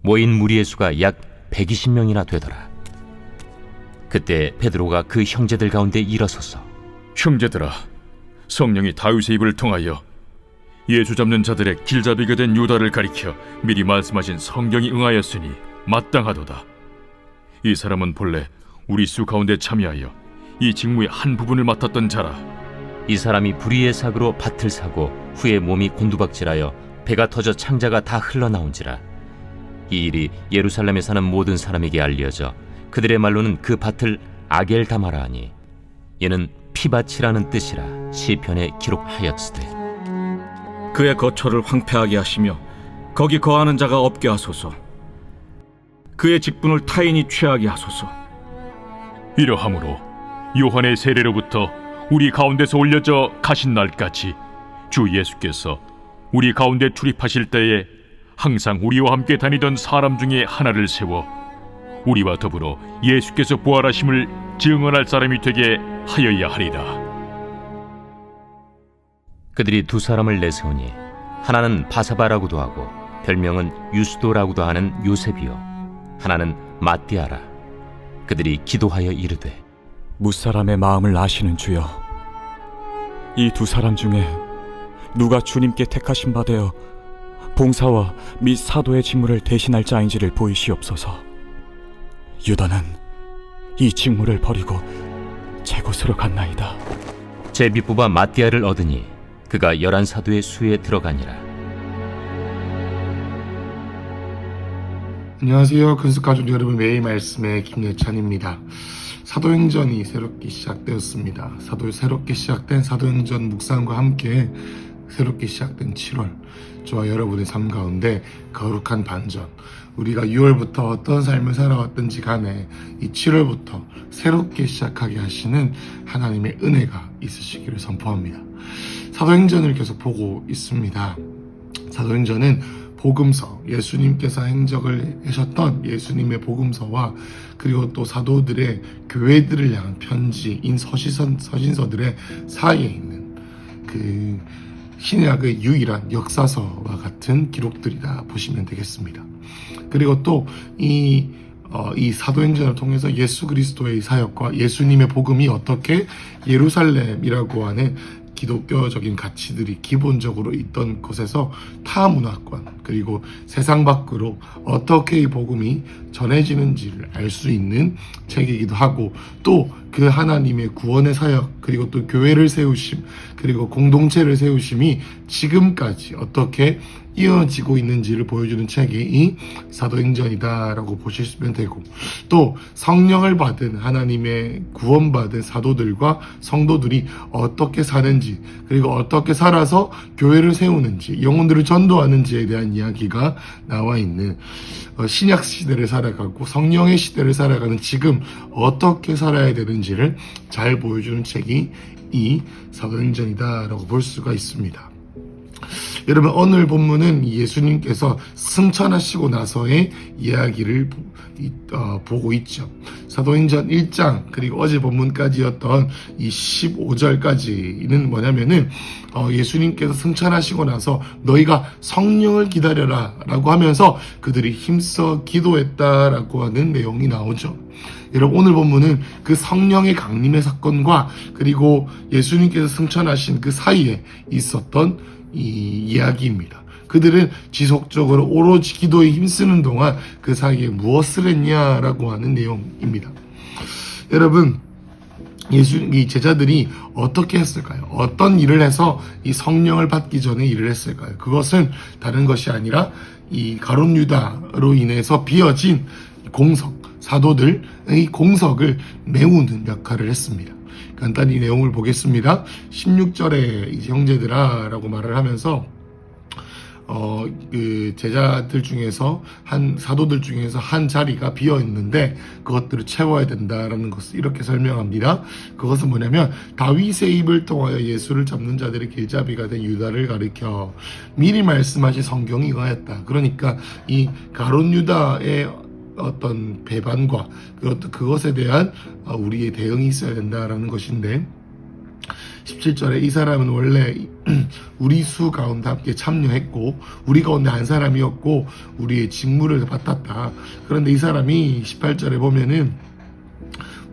모인 무리의 수가 약 120명이나 되더라. 그때 베드로가 그 형제들 가운데 일어서서 형제들아, 성령이 다윗의 입을 통하여 예수 잡는 자들의 길잡이가 된 유다를 가리켜 미리 말씀하신 성경이 응하였으니 마땅하도다. 이 사람은 본래 우리 수 가운데 참여하여 이 직무의 한 부분을 맡았던 자라. 이 사람이 불의의 삭으로 밭을 사고 후에 몸이 곤두박질하여 배가 터져 창자가 다 흘러나온지라. 이 일이 예루살렘에 사는 모든 사람에게 알려져 그들의 말로는 그 밭을 아겔다마라 하니 이는 피밭이라는 뜻이라 시편에 기록하였으되 그의 거처를 황폐하게 하시며 거기 거하는 자가 없게 하소서. 그의 직분을 타인이 취하게 하소서. 이러함으로 요한의 세례로부터 우리 가운데서 올려져 가신 날까지 주 예수께서 우리 가운데 출입하실 때에 항상 우리와 함께 다니던 사람 중에 하나를 세워 우리와 더불어 예수께서 부활하심을 증언할 사람이 되게 하여야 하리라. 그들이 두 사람을 내세우니 하나는 바사바라고도 하고 별명은 유스도라고도 하는 요셉이요 하나는 마띠아라. 그들이 기도하여 이르되 무사람의 마음을 아시는 주여, 이 두 사람 중에 누가 주님께 택하신 바 되어 봉사와 및 사도의 직무를 대신할 자인지를 보이시옵소서. 유다는 이 직무를 버리고 제 곳으로 갔나이다. 제비뽑아 마띠아를 얻으니 그가 11사도의 수에 들어가니라. 안녕하세요. 근숙가족 여러분, 매일 말씀의 김예찬입니다. 사도행전이 새롭게 시작되었습니다. 새롭게 시작된 사도행전 묵상과 함께 새롭게 시작된 7월, 저와 여러분의 삶 가운데 거룩한 반전, 우리가 6월부터 어떤 삶을 살아왔든지 간에 이 7월부터 새롭게 시작하게 하시는 하나님의 은혜가 있으시기를 선포합니다. 사도행전을 계속 보고 있습니다. 사도행전은 복음서, 예수님께서 행적을 하셨던 예수님의 복음서와 그리고 또 사도들의 교회들을 향한 편지인 서신서들의 사이에 있는 그 신약의 유일한 역사서와 같은 기록들이다 보시면 되겠습니다. 그리고 또 이 사도행전을 통해서 예수 그리스도의 사역과 예수님의 복음이 어떻게 예루살렘이라고 하는 기독교적인 가치들이 기본적으로 있던 곳에서 타 문화권 그리고 세상 밖으로 어떻게 이 복음이 전해지는지를 알 수 있는 책이기도 하고, 또 그 하나님의 구원의 사역 그리고 또 교회를 세우심 그리고 공동체를 세우심이 지금까지 어떻게 이어지고 있는지를 보여주는 책이 이 사도행전이다라고 보시면 되고, 또 성령을 받은 하나님의 구원받은 사도들과 성도들이 어떻게 사는지 그리고 어떻게 살아서 교회를 세우는지 영혼들을 전도하는지에 대한 이야기가 나와 있는 신약 시대를 살아가고 성령의 시대를 살아가는 지금 어떻게 살아야 되는지를 잘 보여주는 책이 이 사도행전이다라고 볼 수가 있습니다. 여러분, 오늘 본문은 예수님께서 승천하시고 나서의 이야기를 보고 있죠. 사도행전 1장 그리고 어제 본문까지였던 이 15절까지는 뭐냐면은 예수님께서 승천하시고 나서 너희가 성령을 기다려라 라고 하면서 그들이 힘써 기도했다라고 하는 내용이 나오죠. 여러분, 오늘 본문은 그 성령의 강림의 사건과 그리고 예수님께서 승천하신 그 사이에 있었던 이 이야기입니다. 그들은 지속적으로 오로지 기도에 힘쓰는 동안 그 사이에 무엇을 했냐라고 하는 내용입니다. 여러분, 이 제자들이 어떻게 했을까요? 어떤 일을 해서 이 성령을 받기 전에 일을 했을까요? 그것은 다른 것이 아니라 이 가룟 유다로 인해서 비어진 공석, 사도들의 공석을 메우는 역할을 했습니다. 간단히 내용을 보겠습니다. 16절에 형제들아 라고 말을 하면서 그 제자들 중에서 사도들 중에서 한 자리가 비어 있는데 그것들을 채워야 된다라는 것을 이렇게 설명합니다. 그것은 뭐냐면 다윗의 입을 통하여 예수를 잡는 자들의 길잡이가 된 유다를 가리켜 미리 말씀하신 성경이 이거였다. 그러니까 이 가룟 유다의 어떤 배반과 그것에 대한 우리의 대응이 있어야 된다라는 것인데, 17절에 이 사람은 원래 우리 수 가운데 함께 참여했고 우리 가운데 한 사람이었고 우리의 직무를 맡았다. 그런데 이 사람이 18절에 보면은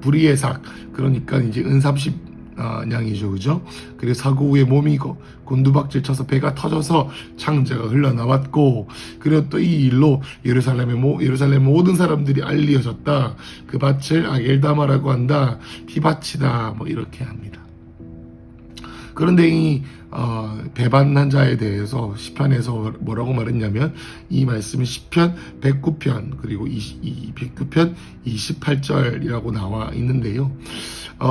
불의의 삭, 그러니까 이제 은 30냥이죠, 그죠? 그리고 사고 후에 몸이 곤두박질 쳐서 배가 터져서 창자가 흘러나왔고, 그리고 또 이 일로 예루살렘 모든 사람들이 알려졌다. 그 밭을 아겔다마라고 한다. 피밭이다. 뭐 이렇게 합니다. 그런데 이 배반한 자에 대해서 시편에서 뭐라고 말했냐면, 이 말씀은 시편 109편 그리고 109편 28절이라고 나와 있는데요.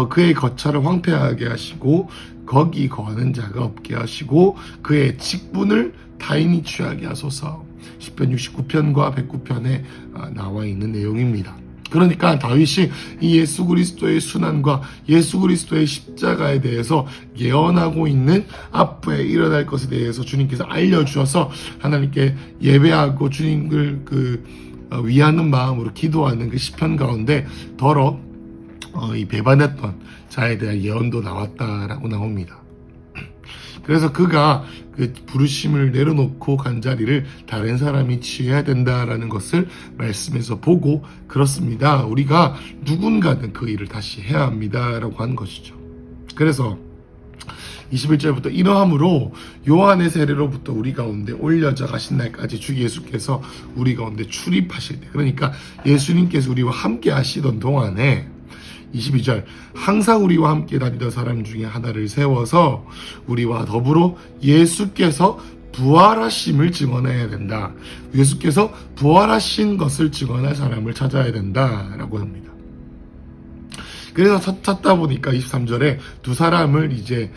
그의 거처를 황폐하게 하시고 거기 거하는 자가 없게 하시고 그의 직분을 타인이 취하게 하소서. 시편 69편과 109편에 나와 있는 내용입니다. 그러니까 다윗이 이 예수 그리스도의 순환과 예수 그리스도의 십자가에 대해서 예언하고 있는 앞에 일어날 것에 대해서 주님께서 알려주셔서 하나님께 예배하고 주님을 위하는 마음으로 기도하는 그 시편 가운데 더러 이 배반했던 자에 대한 예언도 나왔다라고 나옵니다. 그래서 그가 그 부르심을 내려놓고 간 자리를 다른 사람이 취해야 된다라는 것을 말씀에서 보고, 그렇습니다, 우리가 누군가는 그 일을 다시 해야 합니다라고 한 것이죠. 그래서 21절부터 이러함으로 요한의 세례로부터 우리 가운데 올려져 가신 날까지 주 예수께서 우리 가운데 출입하실 때, 그러니까 예수님께서 우리와 함께 하시던 동안에 22절, 항상 우리와 함께 다니던 사람 중에 하나를 세워서 우리와 더불어 예수께서 부활하심을 증언해야 된다. 예수께서 부활하신 것을 증언할 사람을 찾아야 된다라고 합니다. 그래서 찾다 보니까 23절에 두 사람을 이제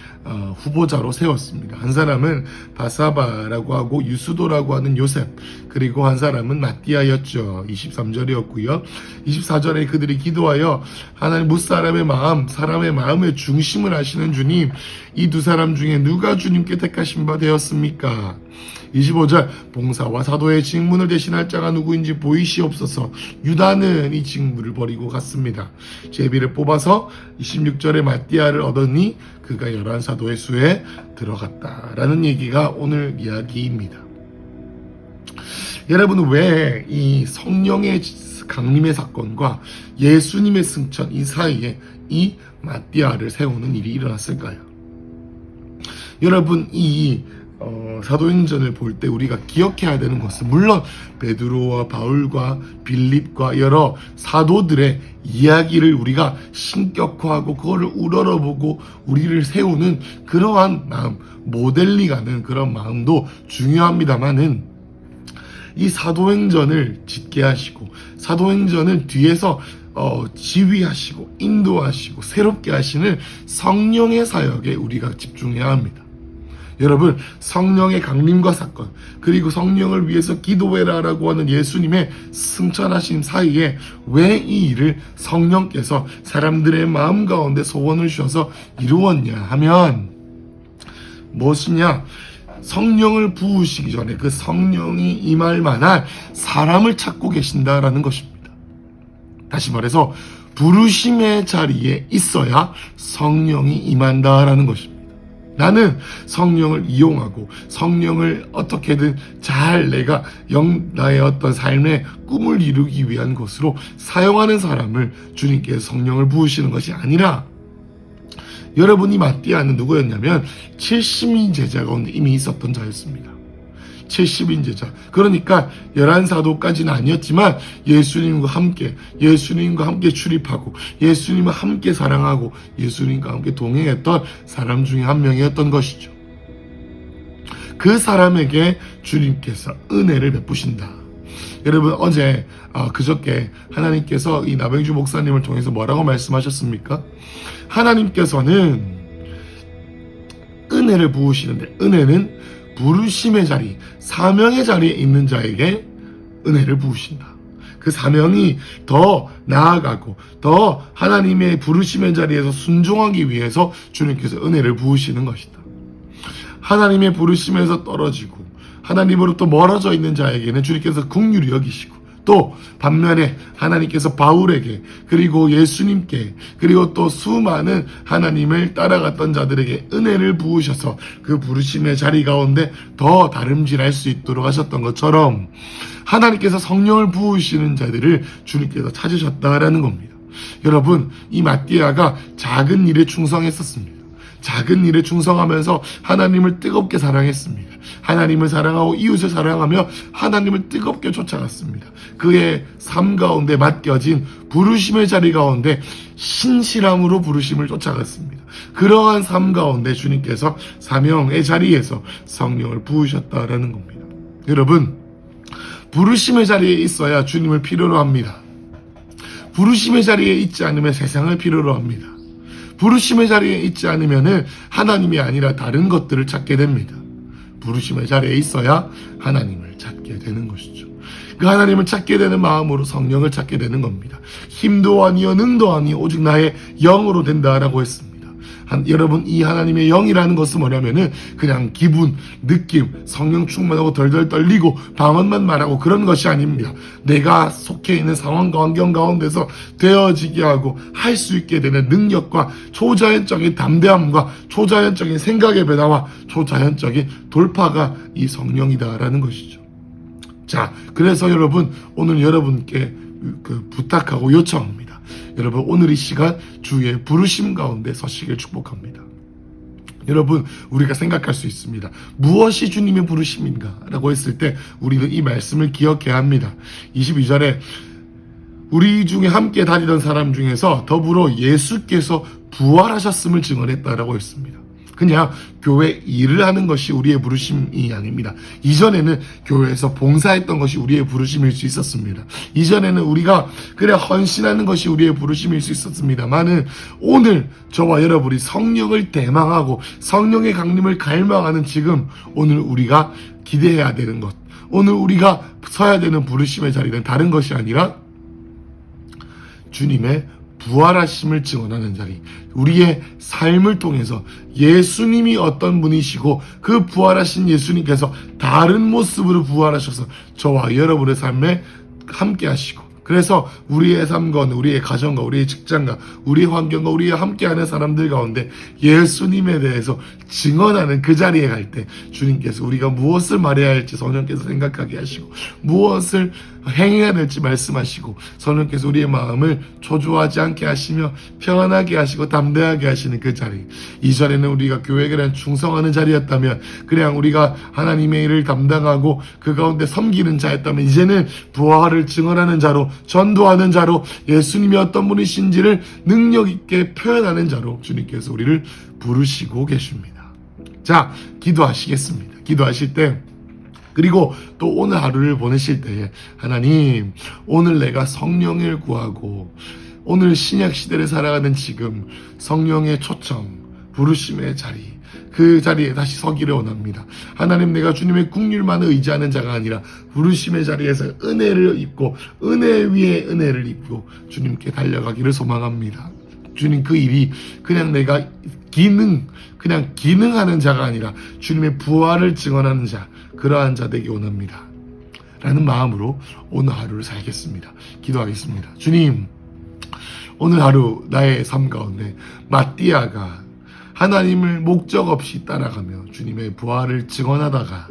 후보자로 세웠습니다. 한 사람은 바사바라고 하고 유수도라고 하는 요셉, 그리고 한 사람은 마띠아였죠. 23절이었고요. 24절에 그들이 기도하여 하나님 무사람의 마음, 사람의 마음의 중심을 아시는 주님, 이 두 사람 중에 누가 주님께 택하신 바 되었습니까? 25절, 봉사와 사도의 직분을 대신할 자가 누구인지 보이시옵소서. 유다는 이 직무를 버리고 갔습니다. 제비를 뽑아서 26절에 마띠아를 얻으니 그가 11사도의 수에 들어갔다라는 얘기가 오늘 이야기입니다. 여러분, 왜 이 성령의 강림의 사건과 예수님의 승천 이 사이에 이 마띠아를 세우는 일이 일어났을까요? 여러분, 이 사도행전을 볼 때 우리가 기억해야 되는 것은, 물론 베드로와 바울과 빌립과 여러 사도들의 이야기를 우리가 신격화하고 그거를 우러러보고 우리를 세우는 그러한 마음, 모델링하는 그런 마음도 중요합니다만은, 이 사도행전을 짓게 하시고 사도행전을 뒤에서 지휘하시고 인도하시고 새롭게 하시는 성령의 사역에 우리가 집중해야 합니다. 여러분, 성령의 강림과 사건, 그리고 성령을 위해서 기도해라라고 하는 예수님의 승천하심 사이에 왜 이 일을 성령께서 사람들의 마음 가운데 소원을 주셔서 이루었냐 하면 무엇이냐? 성령을 부으시기 전에 그 성령이 임할 만한 사람을 찾고 계신다라는 것입니다. 다시 말해서 부르심의 자리에 있어야 성령이 임한다라는 것입니다. 나는 성령을 이용하고 성령을 어떻게든 잘 내가 나의 어떤 삶의 꿈을 이루기 위한 것으로 사용하는 사람을 주님께서 성령을 부으시는 것이 아니라, 여러분이 마띠아는 누구였냐면 70인 제자 가운데 이미 있었던 자였습니다. 70인 제자. 그러니까 11사도까지는 아니었지만 예수님과 함께 출입하고 예수님과 함께 사랑하고 예수님과 함께 동행했던 사람 중에 한 명이었던 것이죠. 그 사람에게 주님께서 은혜를 베푸신다. 여러분, 어제 그저께 하나님께서 이 나병주 목사님을 통해서 뭐라고 말씀하셨습니까? 하나님께서는 은혜를 부으시는데, 은혜는 부르심의 자리, 사명의 자리에 있는 자에게 은혜를 부으신다. 그 사명이 더 나아가고 더 하나님의 부르심의 자리에서 순종하기 위해서 주님께서 은혜를 부으시는 것이다. 하나님의 부르심에서 떨어지고 하나님으로부터 멀어져 있는 자에게는 주님께서 긍휼히 여기시고 또 반면에 하나님께서 바울에게 그리고 예수님께 그리고 또 수많은 하나님을 따라갔던 자들에게 은혜를 부으셔서 그 부르심의 자리 가운데 더 다름질할 수 있도록 하셨던 것처럼 하나님께서 성령을 부으시는 자들을 주님께서 찾으셨다라는 겁니다. 여러분, 이 마띠아가 작은 일에 충성했었습니다. 작은 일에 충성하면서 하나님을 뜨겁게 사랑했습니다. 하나님을 사랑하고 이웃을 사랑하며 하나님을 뜨겁게 쫓아갔습니다. 그의 삶 가운데 맡겨진 부르심의 자리 가운데 신실함으로 부르심을 쫓아갔습니다. 그러한 삶 가운데 주님께서 사명의 자리에서 성령을 부으셨다라는 겁니다. 여러분, 부르심의 자리에 있어야 주님을 필요로 합니다. 부르심의 자리에 있지 않으면 세상을 필요로 합니다. 부르심의 자리에 있지 않으면 하나님이 아니라 다른 것들을 찾게 됩니다. 부르심의 자리에 있어야 하나님을 찾게 되는 것이죠. 그 하나님을 찾게 되는 마음으로 성령을 찾게 되는 겁니다. 힘도 아니요 능도 아니요 오직 나의 영으로 된다라고 했습니다. 여러분, 이 하나님의 영이라는 것은 뭐냐면은 그냥 기분, 느낌, 성령 충만하고 덜덜 떨리고 방언만 말하고 그런 것이 아닙니다. 내가 속해 있는 상황과 환경 가운데서 되어지게 하고 할 수 있게 되는 능력과 초자연적인 담대함과 초자연적인 생각의 변화와 초자연적인 돌파가 이 성령이다라는 것이죠. 자, 그래서 여러분, 오늘 여러분께 부탁하고 요청합니다. 여러분, 오늘 이 시간 주의 부르심 가운데 서시길 축복합니다. 여러분, 우리가 생각할 수 있습니다. 무엇이 주님의 부르심인가? 라고 했을 때 우리는 이 말씀을 기억해야 합니다. 22절에 우리 중에 함께 다니던 사람 중에서 더불어 예수께서 부활하셨음을 증언했다라고 했습니다. 그냥 교회 일을 하는 것이 우리의 부르심이 아닙니다. 이전에는 교회에서 봉사했던 것이 우리의 부르심일 수 있었습니다. 이전에는 우리가 그래 헌신하는 것이 우리의 부르심일 수 있었습니다만은 오늘 저와 여러분이 성령을 대망하고 성령의 강림을 갈망하는 지금 오늘 우리가 기대해야 되는 것, 오늘 우리가 서야 되는 부르심의 자리는 다른 것이 아니라 주님의 부활하심을 증언하는 자리, 우리의 삶을 통해서 예수님이 어떤 분이시고 그 부활하신 예수님께서 다른 모습으로 부활하셔서 저와 여러분의 삶에 함께 하시고, 그래서 우리의 삶과 우리의 가정과 우리의 직장과 우리의 환경과 우리의 함께하는 사람들 가운데 예수님에 대해서 증언하는 그 자리에 갈 때 주님께서 우리가 무엇을 말해야 할지 성령께서 생각하게 하시고 무엇을 행해야 될지 말씀하시고 성령께서 우리의 마음을 초조하지 않게 하시며 평안하게 하시고 담대하게 하시는 그 자리, 이전에는 우리가 교회에 그냥 충성하는 자리였다면, 그냥 우리가 하나님의 일을 담당하고 그 가운데 섬기는 자였다면, 이제는 부활을 증언하는 자로, 전도하는 자로, 예수님이 어떤 분이신지를 능력 있게 표현하는 자로 주님께서 우리를 부르시고 계십니다. 자, 기도하시겠습니다. 기도하실 때, 그리고 또 오늘 하루를 보내실 때에 하나님, 오늘 내가 성령을 구하고 오늘 신약 시대를 살아가는 지금 성령의 초청, 부르심의 자리, 그 자리에 다시 서기를 원합니다. 하나님, 내가 주님의 긍휼만 의지하는 자가 아니라 부르심의 자리에서 은혜를 입고 은혜 위에 은혜를 입고 주님께 달려가기를 소망합니다. 주님, 그 일이 그냥 내가 그냥 기능하는 자가 아니라 주님의 부활을 증언하는 자, 그러한 자 되기 원합니다. 라는 마음으로 오늘 하루를 살겠습니다. 기도하겠습니다. 주님, 오늘 하루 나의 삶 가운데 마띠아가 하나님을 목적 없이 따라가며 주님의 부활을 증언하다가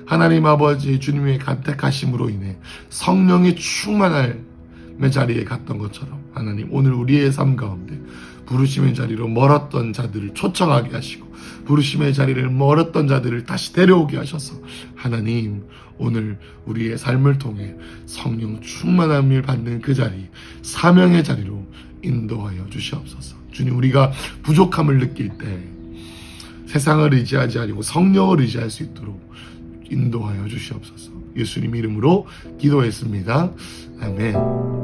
하나님 아버지 주님의 간택하심으로 인해 성령의 충만함의 자리에 갔던 것처럼, 하나님, 오늘 우리의 삶 가운데 부르심의 자리로 멀었던 자들을 초청하게 하시고 부르심의 자리를 멀었던 자들을 다시 데려오게 하셔서 하나님, 오늘 우리의 삶을 통해 성령 충만함을 받는 그 자리, 사명의 자리로 인도하여 주시옵소서. 주님, 우리가 부족함을 느낄 때 세상을 의지하지 아니고 성령을 의지할 수 있도록 인도하여 주시옵소서. 예수님 이름으로 기도했습니다. 아멘.